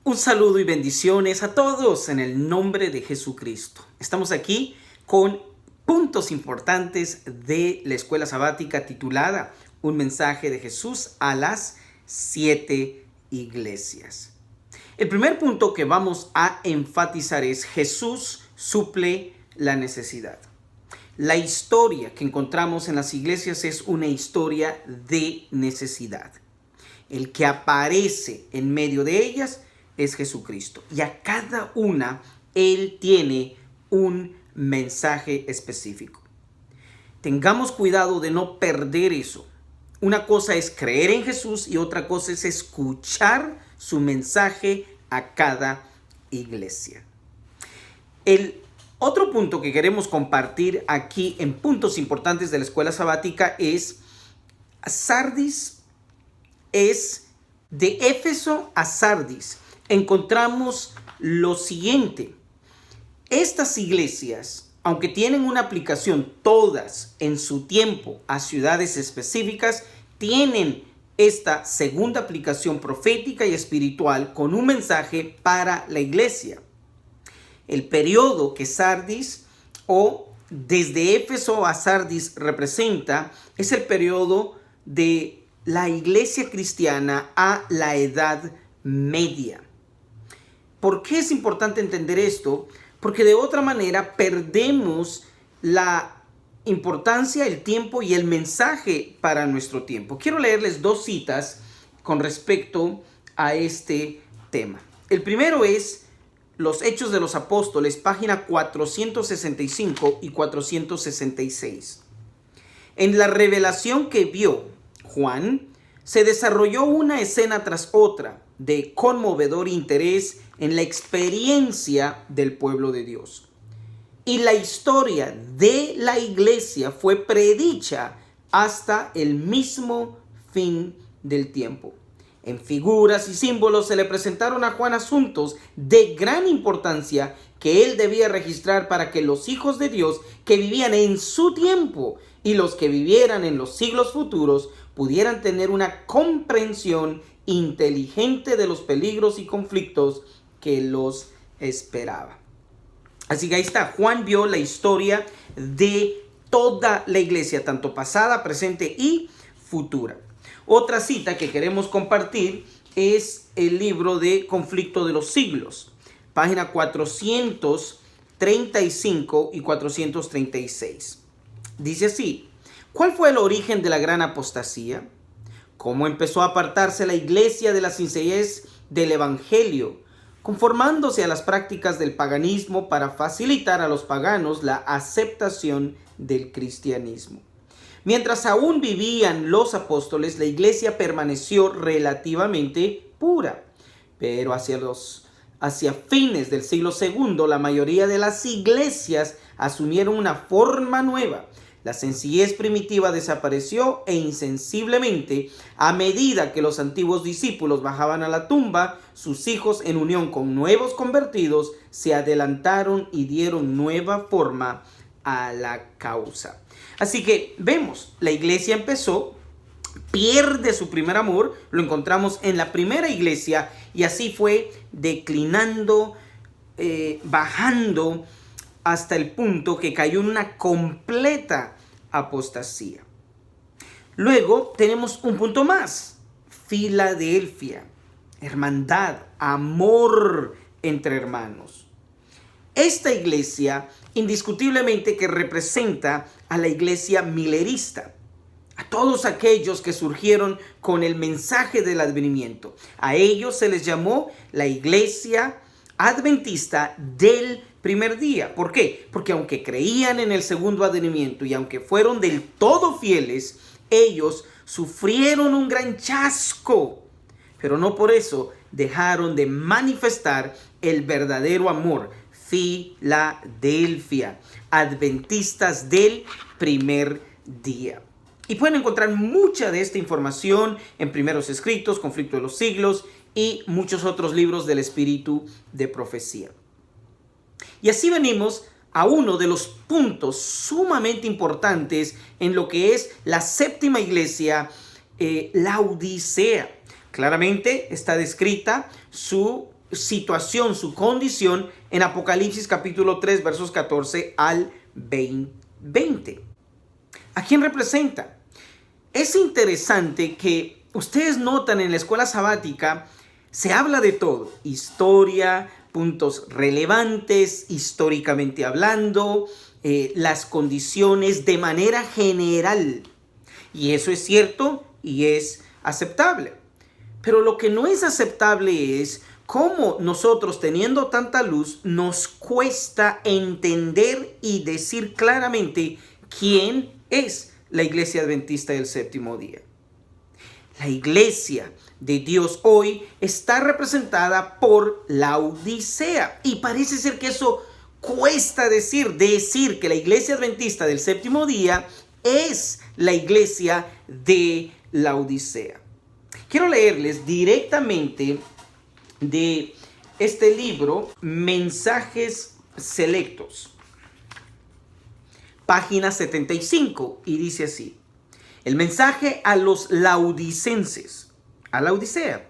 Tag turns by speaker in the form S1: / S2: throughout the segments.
S1: Un saludo y bendiciones a todos en el nombre de Jesucristo. Estamos aquí con puntos importantes de la escuela sabática titulada Un mensaje de Jesús a las 7 iglesias. El primer punto que vamos a enfatizar es Jesús suple la necesidad. La historia que encontramos en las iglesias es una historia de necesidad. El que aparece en medio de ellas es Jesucristo. Y a cada una Él tiene un mensaje específico. Tengamos cuidado de no perder eso. Una cosa es creer en Jesús y otra cosa es escuchar su mensaje a cada iglesia. El otro punto que queremos compartir aquí en puntos importantes de la escuela sabática es Sardis es de Éfeso a Sardis. Encontramos lo siguiente. Estas iglesias, aunque tienen una aplicación todas en su tiempo a ciudades específicas, tienen esta segunda aplicación profética y espiritual con un mensaje para la iglesia. El periodo que Sardis o desde Éfeso a Sardis representa es el periodo de la iglesia cristiana a la Edad Media. ¿Por qué es importante entender esto? Porque de otra manera perdemos la importancia, el tiempo y el mensaje para nuestro tiempo. Quiero leerles dos citas con respecto a este tema. El primero es Los Hechos de los Apóstoles, página 465 y 466. En la revelación que vio Juan, se desarrolló una escena tras otra de conmovedor interés en la experiencia del pueblo de Dios. Y la historia de la iglesia fue predicha hasta el mismo fin del tiempo. En figuras y símbolos se le presentaron a Juan asuntos de gran importancia que él debía registrar para que los hijos de Dios que vivían en su tiempo y los que vivieran en los siglos futuros pudieran tener una comprensión inteligente de los peligros y conflictos que los esperaba. Así que ahí está, Juan vio la historia de toda la iglesia, tanto pasada, presente y futura. Otra cita que queremos compartir es el libro de Conflicto de los Siglos, página 435 y 436. Dice así: ¿cuál fue el origen de la gran apostasía? ¿Cómo empezó a apartarse la iglesia de la sencillez del evangelio, conformándose a las prácticas del paganismo para facilitar a los paganos la aceptación del cristianismo? Mientras aún vivían los apóstoles, la iglesia permaneció relativamente pura, pero hacia fines del siglo II, la mayoría de las iglesias asumieron una forma nueva. La sencillez primitiva desapareció e insensiblemente, a medida que los antiguos discípulos bajaban a la tumba, sus hijos, en unión con nuevos convertidos, se adelantaron y dieron nueva forma a la causa. Así que vemos, la iglesia empezó, pierde su primer amor, lo encontramos en la primera iglesia y así fue declinando, bajando hasta el punto que cayó en una completa apostasía. Luego tenemos un punto más, Filadelfia, hermandad, amor entre hermanos. Esta iglesia indiscutiblemente que representa a la iglesia milerista, a todos aquellos que surgieron con el mensaje del advenimiento. A ellos se les llamó la iglesia adventista del primer día. ¿Por qué? Porque aunque creían en el segundo advenimiento y aunque fueron del todo fieles, ellos sufrieron un gran chasco, pero no por eso dejaron de manifestar el verdadero amor. Filadelfia, adventistas del primer día. Y pueden encontrar mucha de esta información en Primeros Escritos, Conflicto de los Siglos y muchos otros libros del espíritu de profecía. Y así venimos a uno de los puntos sumamente importantes en lo que es la séptima iglesia, Laodicea. Claramente está descrita su situación, su condición en Apocalipsis capítulo 3, versos 14 al 20. ¿A quién representa? Es interesante que ustedes notan en la escuela sabática se habla de todo, historia, puntos relevantes, históricamente hablando, las condiciones de manera general. Y eso es cierto y es aceptable. Pero lo que no es aceptable es cómo nosotros, teniendo tanta luz, nos cuesta entender y decir claramente quién es la Iglesia Adventista del Séptimo Día. La Iglesia de Dios hoy está representada por Laodicea. Y parece ser que eso cuesta decir que la Iglesia Adventista del Séptimo Día es la Iglesia de Laodicea. Quiero leerles directamente de este libro, Mensajes Selectos, página 75, y dice así: el mensaje a los laodicenses, a Laodicea.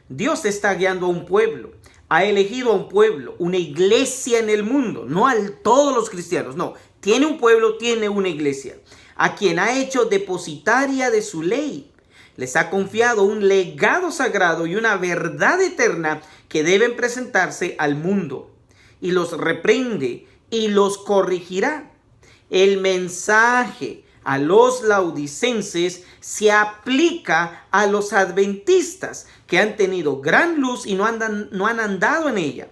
S1: Dios está guiando a un pueblo, ha elegido a un pueblo, una iglesia en el mundo, no a todos los cristianos, no, tiene un pueblo, tiene una iglesia, a quien ha hecho depositaria de su ley. Les ha confiado un legado sagrado y una verdad eterna que deben presentarse al mundo, y los reprende y los corregirá. El mensaje a los laodicenses se aplica a los adventistas que han tenido gran luz y no han andado en ella.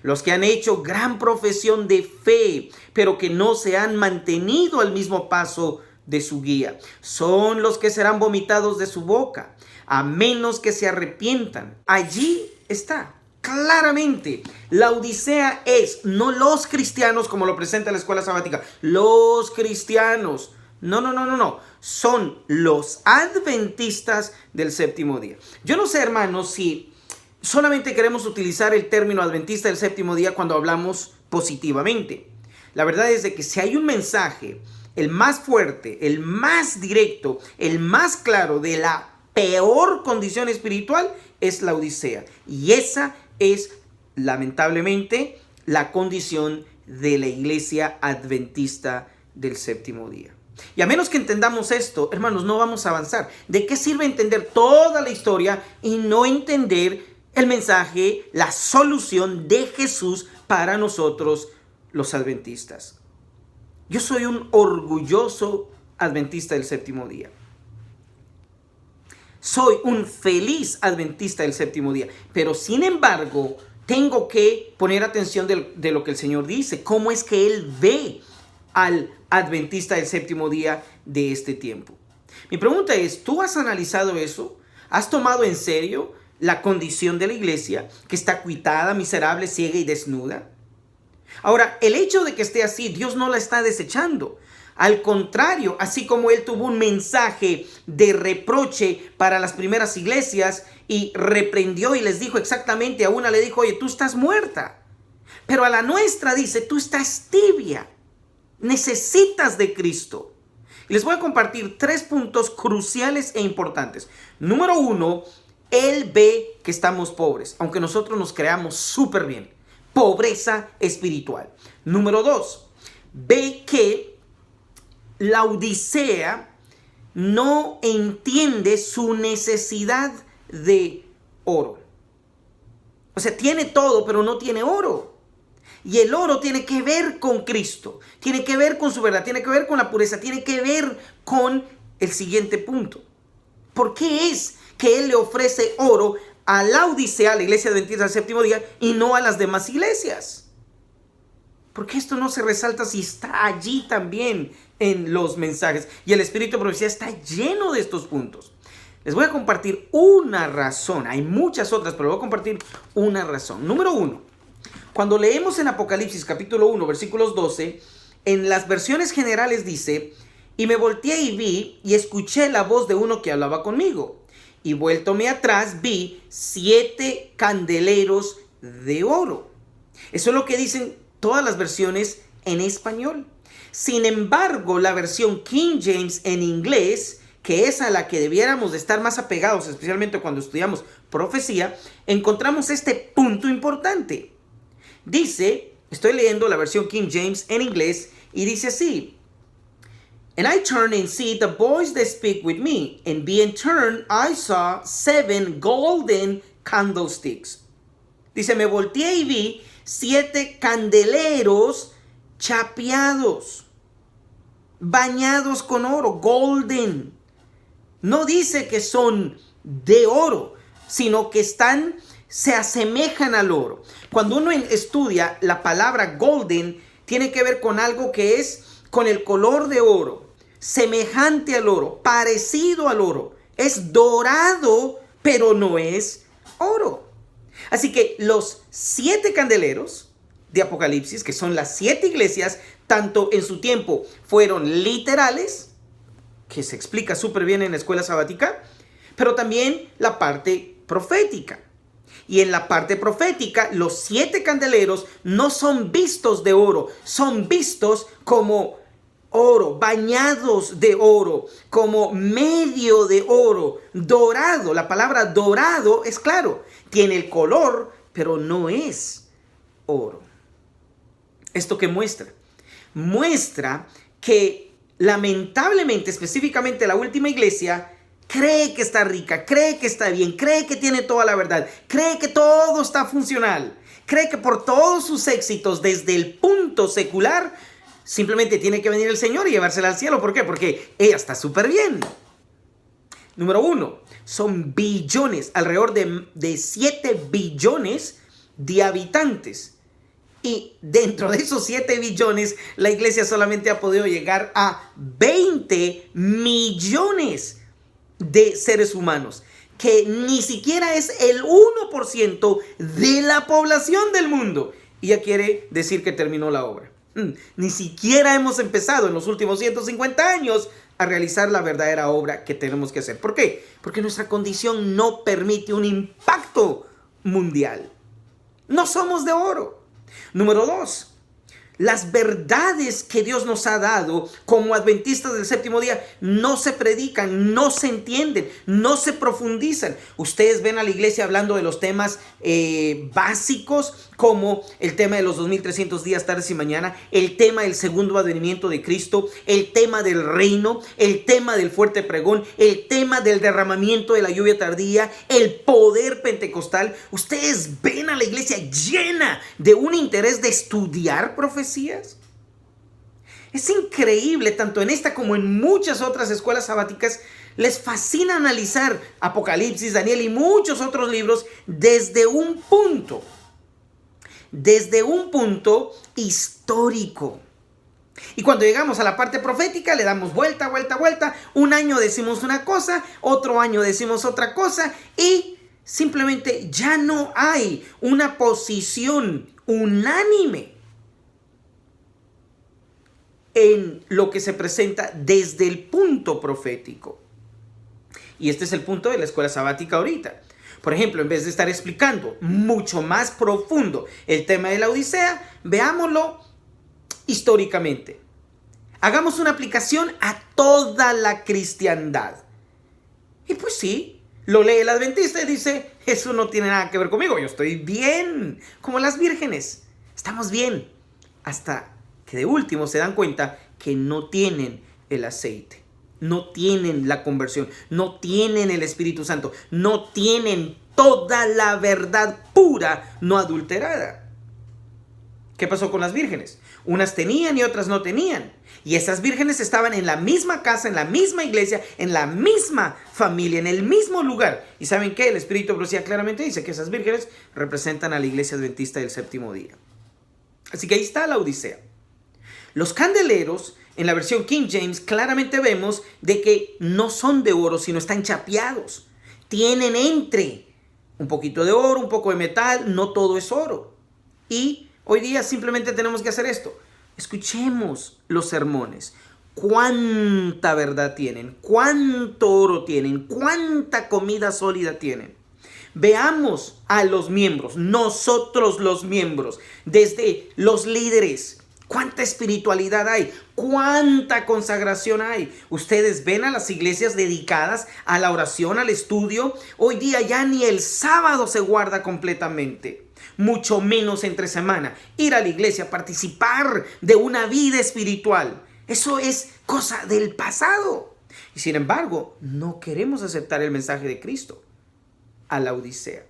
S1: Los que han hecho gran profesión de fe, pero que no se han mantenido al mismo paso de su guía, son los que serán vomitados de su boca, a menos que se arrepientan. Allí está claramente. Laodicea es no los cristianos como lo presenta la escuela sabática, los cristianos. No. Son los adventistas del séptimo día. Yo no sé, hermanos, si solamente queremos utilizar el término adventista del séptimo día cuando hablamos positivamente. La verdad es de que si hay un mensaje, el más fuerte, el más directo, el más claro de la peor condición espiritual, es Laodicea. Y esa es, lamentablemente, la condición de la iglesia adventista del séptimo día. Y a menos que entendamos esto, hermanos, no vamos a avanzar. ¿De qué sirve entender toda la historia y no entender el mensaje, la solución de Jesús para nosotros los adventistas? Yo soy un orgulloso adventista del séptimo día. Soy un feliz adventista del séptimo día. Pero sin embargo, tengo que poner atención de lo que el Señor dice. ¿Cómo es que Él ve al adventista del séptimo día de este tiempo? Mi pregunta es, ¿tú has analizado eso? ¿Has tomado en serio la condición de la iglesia que está cuitada, miserable, ciega y desnuda? Ahora, el hecho de que esté así, Dios no la está desechando. Al contrario, así como Él tuvo un mensaje de reproche para las primeras iglesias y reprendió y les dijo exactamente, a una le dijo, oye, tú estás muerta. Pero a la nuestra dice, tú estás tibia. Necesitas de Cristo. Y les voy a compartir 3 puntos cruciales e importantes. Número 1, Él ve que estamos pobres, aunque nosotros nos creamos súper bien. Pobreza espiritual. Número 2, ve que Laodicea no entiende su necesidad de oro. O sea, tiene todo, pero no tiene oro. Y el oro tiene que ver con Cristo, tiene que ver con su verdad, tiene que ver con la pureza, tiene que ver con el siguiente punto. ¿Por qué es que Él le ofrece oro a Laodicea, a la iglesia adventista del séptimo día, y no a las demás iglesias? Porque esto no se resalta si está allí también en los mensajes. Y el espíritu de profecía está lleno de estos puntos. Les voy a compartir una razón. Hay muchas otras, pero voy a compartir una razón. Número 1. Cuando leemos en Apocalipsis capítulo 1, versículos 12, en las versiones generales dice, y me volteé y vi y escuché la voz de uno que hablaba conmigo. Y vueltome atrás vi 7 candeleros de oro. Eso es lo que dicen todas las versiones en español. Sin embargo, la versión King James en inglés, que es a la que debiéramos de estar más apegados, especialmente cuando estudiamos profecía, encontramos este punto importante. Dice, estoy leyendo la versión King James en inglés, y dice así: And I turned and see the voice that speak with me, and being turned, I saw 7 golden candlesticks. Dice, me volteé y vi 7 candeleros chapeados, bañados con oro, golden. No dice que son de oro, sino que se asemejan al oro. Cuando uno estudia la palabra golden, tiene que ver con algo que es con el color de oro, semejante al oro, parecido al oro. Es dorado, pero no es oro. Así que los 7 candeleros de Apocalipsis, que son las 7 iglesias, tanto en su tiempo fueron literales, que se explica súper bien en la escuela sabática, pero también la parte profética. Y en la parte profética, los 7 candeleros no son vistos de oro, son vistos como oro, bañados de oro, como medio de oro, dorado. La palabra dorado es claro, tiene el color, pero no es oro. ¿Esto qué muestra? Muestra que lamentablemente, específicamente la última iglesia, cree que está rica, cree que está bien, cree que tiene toda la verdad, cree que todo está funcional, cree que por todos sus éxitos desde el punto secular, simplemente tiene que venir el Señor y llevársela al cielo. ¿Por qué? Porque ella está súper bien. Número 1, son billones, alrededor de 7 billones de habitantes. Y dentro de esos 7 billones, la iglesia solamente ha podido llegar a 20 millones de seres humanos, que ni siquiera es el 1% de la población del mundo. Y ya quiere decir que terminó la obra. Ni siquiera hemos empezado en los últimos 150 años a realizar la verdadera obra que tenemos que hacer. ¿Por qué? Porque nuestra condición no permite un impacto mundial. No somos de oro. Número 2, las verdades que Dios nos ha dado como adventistas del séptimo día no se predican, no se entienden, no se profundizan. Ustedes ven a la iglesia hablando de los temas básicos, como el tema de los 2300 días, tardes y mañana, el tema del segundo advenimiento de Cristo, el tema del reino, el tema del fuerte pregón, el tema del derramamiento de la lluvia tardía, el poder pentecostal. Ustedes ven a la iglesia llena de un interés de estudiar profecías. Es increíble, tanto en esta como en muchas otras escuelas sabáticas, les fascina analizar Apocalipsis, Daniel y muchos otros libros desde un punto histórico. Y cuando llegamos a la parte profética, le damos vuelta. Un año decimos una cosa, otro año decimos otra cosa, y simplemente ya no hay una posición unánime en lo que se presenta desde el punto profético. Y este es el punto de la escuela sabática ahorita. Por ejemplo, en vez de estar explicando mucho más profundo el tema de la Odisea, veámoslo históricamente. Hagamos una aplicación a toda la cristiandad. Y pues sí, lo lee el adventista y dice, eso no tiene nada que ver conmigo, yo estoy bien, como las vírgenes, estamos bien. Hasta que de último se dan cuenta que no tienen el aceite. No tienen la conversión, no tienen el Espíritu Santo, no tienen toda la verdad pura, no adulterada. ¿Qué pasó con las vírgenes? Unas tenían y otras no tenían. Y esas vírgenes estaban en la misma casa, en la misma iglesia, en la misma familia, en el mismo lugar. ¿Y saben qué? El Espíritu de Profecía claramente dice que esas vírgenes representan a la iglesia adventista del séptimo día. Así que ahí está la Odisea. Los candeleros, en la versión King James, claramente vemos de que no son de oro, sino están chapeados. Tienen entre un poquito de oro, un poco de metal, no todo es oro. Y hoy día simplemente tenemos que hacer esto. Escuchemos los sermones. ¿Cuánta verdad tienen? ¿Cuánto oro tienen? ¿Cuánta comida sólida tienen? Veamos a los miembros, nosotros los miembros, desde los líderes, ¿Cuánta espiritualidad hay? ¿Cuánta consagración hay? Ustedes ven a las iglesias dedicadas a la oración, al estudio. Hoy día ya ni el sábado se guarda completamente, mucho menos entre semana. Ir a la iglesia, participar de una vida espiritual, eso es cosa del pasado. Y sin embargo, no queremos aceptar el mensaje de Cristo a la Odisea.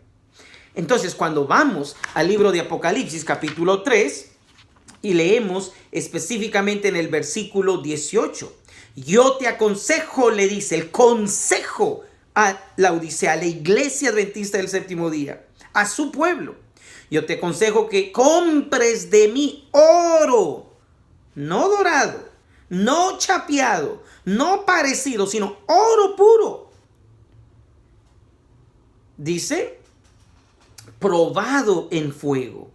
S1: Entonces, cuando vamos al libro de Apocalipsis, capítulo 3, y leemos específicamente en el versículo 18, yo te aconsejo, le dice, el consejo a la Odisea, a la iglesia adventista del séptimo día, a su pueblo. Yo te aconsejo que compres de mí oro, no dorado, no chapeado, no parecido, sino oro puro. Dice, probado en fuego,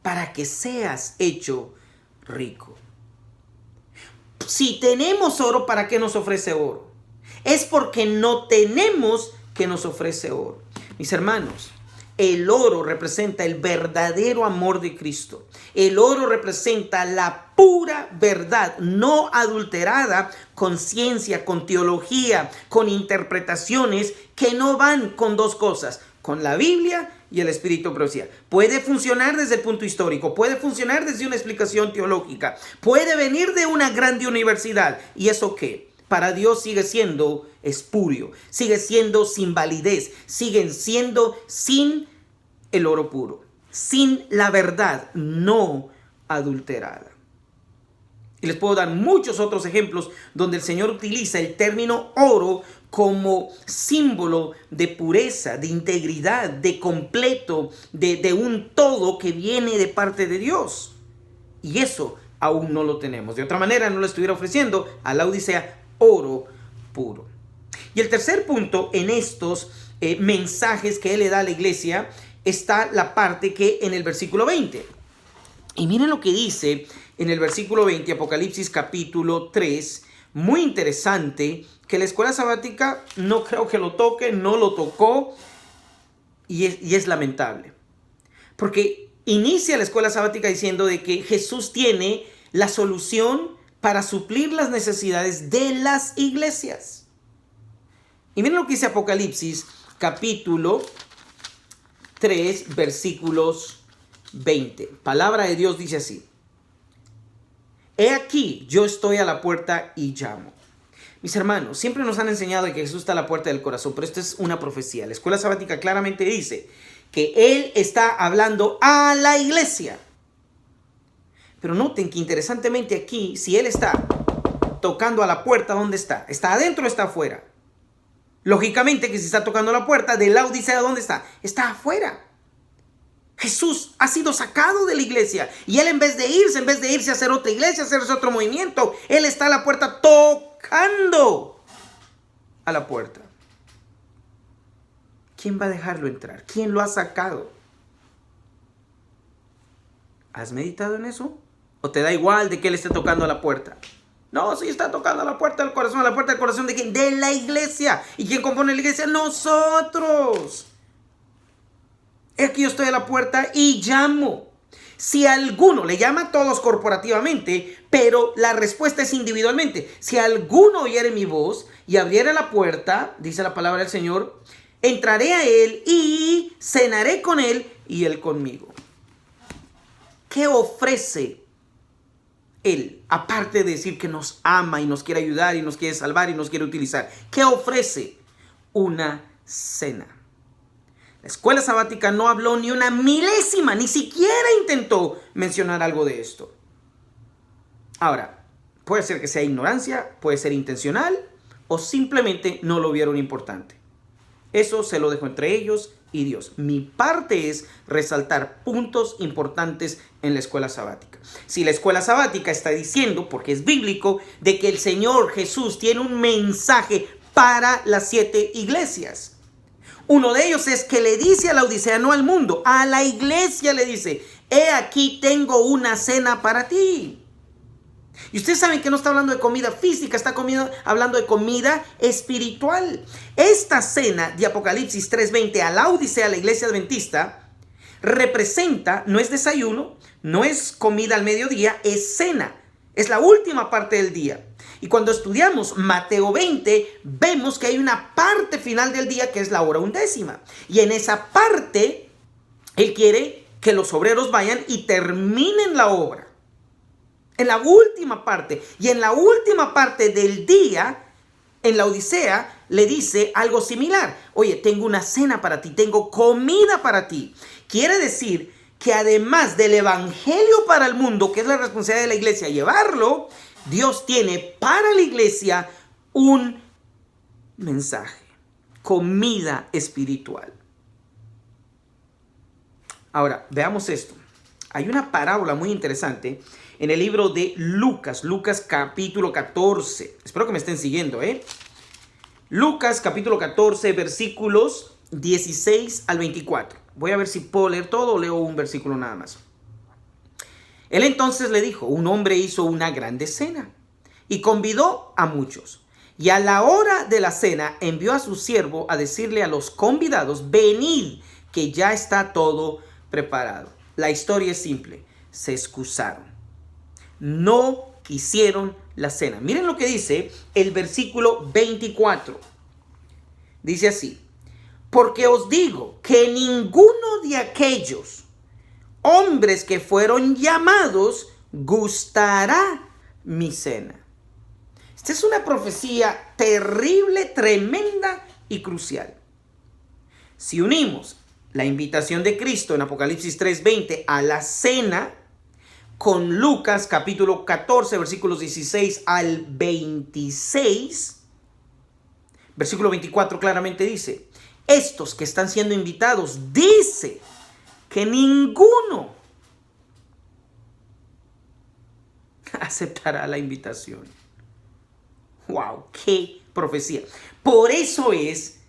S1: para que seas hecho rico. Si tenemos oro, ¿para qué nos ofrece oro? Es porque no tenemos que nos ofrece oro. Mis hermanos, el oro representa el verdadero amor de Cristo. El oro representa la pura verdad, no adulterada con ciencia, con teología, con interpretaciones que no van con dos cosas, con la Biblia y el espíritu de profecía. Puede funcionar desde el punto histórico, puede funcionar desde una explicación teológica, puede venir de una grande universidad. ¿Y eso qué? Para Dios sigue siendo espurio, sigue siendo sin validez, siguen siendo sin el oro puro, sin la verdad no adulterada. Y les puedo dar muchos otros ejemplos donde el Señor utiliza el término oro como símbolo de pureza, de integridad, de completo, de un todo que viene de parte de Dios. Y eso aún no lo tenemos. De otra manera no le estuviera ofreciendo a la Odisea oro puro. Y el tercer punto en estos mensajes que él le da a la iglesia está la parte que en el versículo 20. Y miren lo que dice en el versículo 20, Apocalipsis capítulo 3, muy interesante, que la escuela sabática no creo que lo toque, no lo tocó, y es lamentable. Porque inicia la escuela sabática diciendo de que Jesús tiene la solución para suplir las necesidades de las iglesias. Y miren lo que dice Apocalipsis capítulo 3, versículos 20. Palabra de Dios dice así: he aquí, yo estoy a la puerta y llamo. Mis hermanos, siempre nos han enseñado que Jesús está a la puerta del corazón, pero esto es una profecía. La escuela sabática claramente dice que Él está hablando a la iglesia. Pero noten que interesantemente aquí, si Él está tocando a la puerta, ¿dónde está? ¿Está adentro o está afuera? Lógicamente que si está tocando a la puerta de la Odisea, ¿dónde está? Está afuera. Jesús ha sido sacado de la iglesia y Él en vez de irse a hacer otra iglesia, a hacerse otro movimiento, Él está a la puerta tocando a la puerta. ¿Quién va a dejarlo entrar? ¿Quién lo ha sacado? ¿Has meditado en eso? ¿O te da igual de que Él esté tocando a la puerta? No, sí está tocando a la puerta del corazón. ¿A la puerta del corazón de quién? De la iglesia. ¿Y quién compone la iglesia? Nosotros. Aquí yo estoy a la puerta y llamo. Si alguno, le llama a todos corporativamente, pero la respuesta es individualmente. Si alguno oyere mi voz y abriera la puerta, dice la palabra del Señor, entraré a él y cenaré con él y él conmigo. ¿Qué ofrece Él? Aparte de decir que nos ama y nos quiere ayudar y nos quiere salvar y nos quiere utilizar. ¿Qué ofrece? Una cena. La escuela sabática no habló ni una milésima, ni siquiera intentó mencionar algo de esto. Ahora, puede ser que sea ignorancia, puede ser intencional o simplemente no lo vieron importante. Eso se lo dejo entre ellos y Dios. Mi parte es resaltar puntos importantes en la escuela sabática. Si la escuela sabática está diciendo, porque es bíblico, de que el Señor Jesús tiene un mensaje para las 7 iglesias. Uno de ellos es que le dice a la Odisea, no al mundo, a la iglesia le dice: he aquí tengo una cena para ti. Y ustedes saben que no está hablando de comida física, está hablando de comida espiritual. Esta cena de Apocalipsis 3:20 a la Odisea, a la iglesia adventista, representa, no es desayuno, no es comida al mediodía, es cena. Es la última parte del día. Y cuando estudiamos Mateo 20, vemos que hay una parte final del día que es la hora undécima. Y en esa parte, Él quiere que los obreros vayan y terminen la obra. En la última parte. Y en la última parte del día, en la Odisea, le dice algo similar. Oye, tengo una cena para ti, tengo comida para ti. Quiere decir que además del evangelio para el mundo, que es la responsabilidad de la iglesia llevarlo, Dios tiene para la iglesia un mensaje, comida espiritual. Ahora, veamos esto. Hay una parábola muy interesante en el libro de Lucas, Lucas capítulo 14. Espero que me estén siguiendo, Lucas capítulo 14, versículos 16 al 24. Voy a ver si puedo leer todo o leo un versículo nada más. Él entonces le dijo, un hombre hizo una grande cena y convidó a muchos. Y a la hora de la cena envió a su siervo a decirle a los convidados, venid, que ya está todo preparado. La historia es simple, se excusaron. No quisieron la cena. Miren lo que dice el versículo 24. Dice así, porque os digo que ninguno de aquellos hombres que fueron llamados gustará mi cena. Esta es una profecía terrible, tremenda y crucial. Si unimos la invitación de Cristo en Apocalipsis 3:20 a la cena con Lucas capítulo 14 versículos 16 al 26, versículo 24 claramente dice, estos que están siendo invitados, dice que ninguno aceptará la invitación. ¡Wow! ¡Qué profecía! Por eso es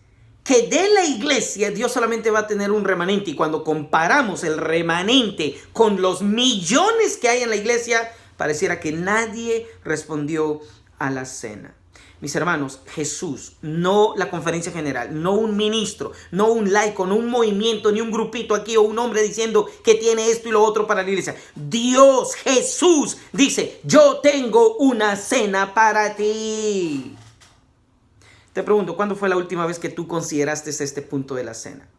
S1: que de la iglesia Dios solamente va a tener un remanente. Y cuando comparamos el remanente con los millones que hay en la iglesia, pareciera que nadie respondió a la cena. Mis hermanos, Jesús, no la conferencia general, no un ministro, no un laico, no un movimiento, ni un grupito aquí o un hombre diciendo que tiene esto y lo otro para la iglesia. Dios, Jesús, dice, yo tengo una cena para ti. Te pregunto, ¿cuándo fue la última vez que tú consideraste este punto de la cena?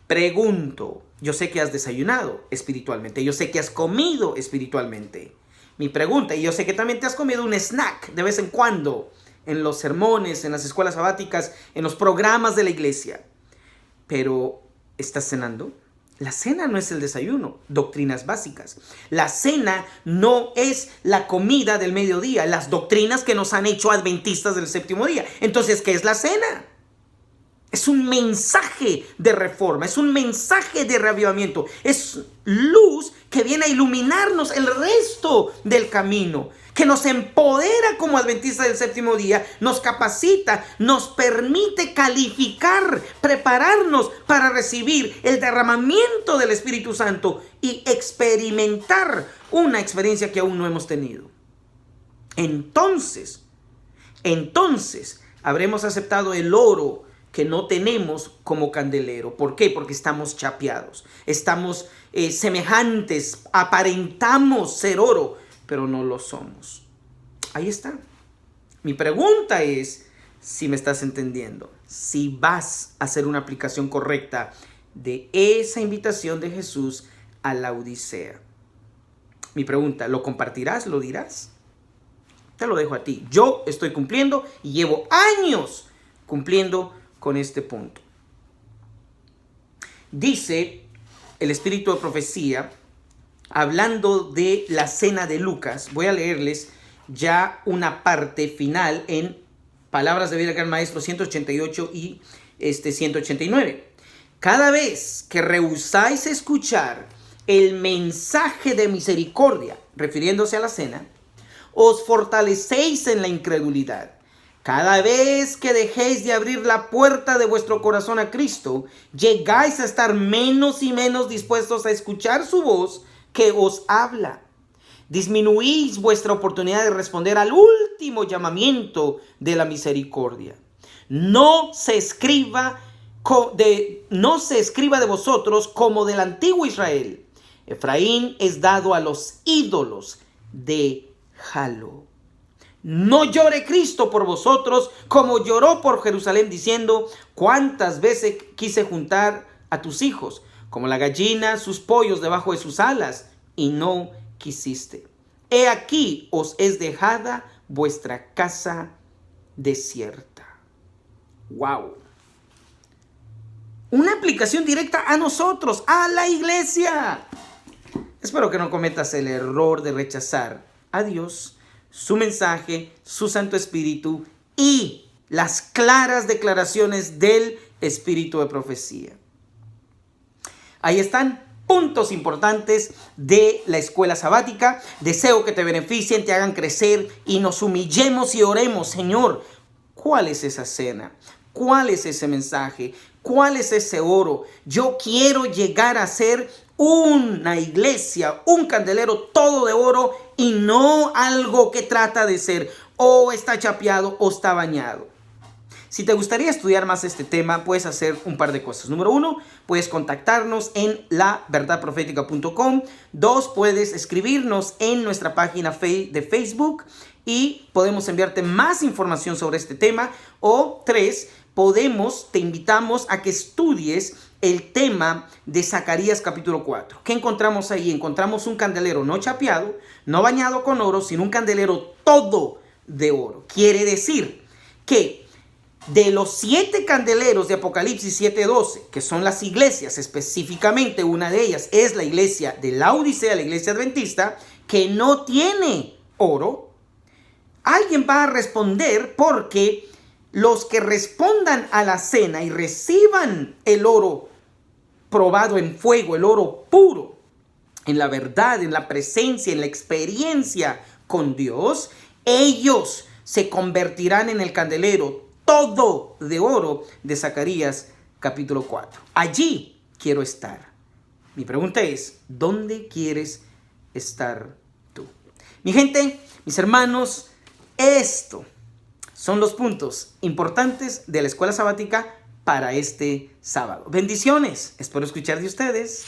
S1: Pregunto, yo sé que has desayunado espiritualmente, yo sé que has comido espiritualmente. Mi pregunta, y yo sé que también te has comido un snack de vez en cuando, en los sermones, en las escuelas sabáticas, en los programas de la iglesia. Pero, ¿estás cenando? La cena no es el desayuno, doctrinas básicas. La cena no es la comida del mediodía, las doctrinas que nos han hecho adventistas del séptimo día. Entonces, ¿qué es la cena? Es un mensaje de reforma, es un mensaje de reavivamiento, es luz que viene a iluminarnos el resto del camino, que nos empodera como adventistas del séptimo día, nos capacita, nos permite calificar, prepararnos para recibir el derramamiento del Espíritu Santo y experimentar una experiencia que aún no hemos tenido. Entonces, habremos aceptado el oro que no tenemos como candelero. ¿Por qué? Porque estamos chapeados, estamos semejantes, aparentamos ser oro, pero no lo somos. Ahí está. Mi pregunta es si me estás entendiendo, si vas a hacer una aplicación correcta de esa invitación de Jesús a la Odisea. Mi pregunta, ¿lo compartirás? ¿Lo dirás? Te lo dejo a ti. Yo estoy cumpliendo y llevo años cumpliendo con este punto. Dice el espíritu de profecía, hablando de la cena de Lucas, voy a leerles ya una parte final en Palabras de Vida del Gran Maestro 188 y 189. Cada vez que rehusáis escuchar el mensaje de misericordia, refiriéndose a la cena, os fortalecéis en la incredulidad. Cada vez que dejéis de abrir la puerta de vuestro corazón a Cristo, llegáis a estar menos y menos dispuestos a escuchar su voz que os habla. Disminuís vuestra oportunidad de responder al último llamamiento de la misericordia. No se escriba no se escriba de vosotros como del antiguo Israel. Efraín es dado a los ídolos, déjalo. No llore Cristo por vosotros como lloró por Jerusalén, diciendo: cuántas veces quise juntar a tus hijos, como la gallina sus pollos debajo de sus alas, y no quisiste. He aquí os es dejada vuestra casa desierta. ¡Wow! Una aplicación directa a nosotros, a la iglesia. Espero que no cometas el error de rechazar a Dios, su mensaje, su Santo Espíritu y las claras declaraciones del Espíritu de profecía. Ahí están puntos importantes de la escuela sabática. Deseo que te beneficien, te hagan crecer y nos humillemos y oremos. Señor, ¿cuál es esa cena? ¿Cuál es ese mensaje? ¿Cuál es ese oro? Yo quiero llegar a ser una iglesia, un candelero todo de oro y no algo que trata de ser o está chapeado o está bañado. Si te gustaría estudiar más este tema, puedes hacer un par de cosas. Número 1, puedes contactarnos en laverdadprofetica.com. 2, puedes escribirnos en nuestra página de Facebook y podemos enviarte más información sobre este tema. O 3, te invitamos a que estudies el tema de Zacarías capítulo 4. ¿Qué encontramos ahí? Encontramos un candelero no chapeado, no bañado con oro, sino un candelero todo de oro. Quiere decir que de los 7 candeleros de Apocalipsis 7:12, que son las iglesias, específicamente una de ellas es la iglesia de Laodicea, la iglesia adventista, que no tiene oro, alguien va a responder, porque los que respondan a la cena y reciban el oro probado en fuego, el oro puro, en la verdad, en la presencia, en la experiencia con Dios, ellos se convertirán en el candelero todo de oro de Zacarías capítulo 4. Allí quiero estar. Mi pregunta es, ¿dónde quieres estar tú? Mi gente, mis hermanos, estos son los puntos importantes de la escuela sabática para este sábado. Bendiciones. Espero escuchar de ustedes.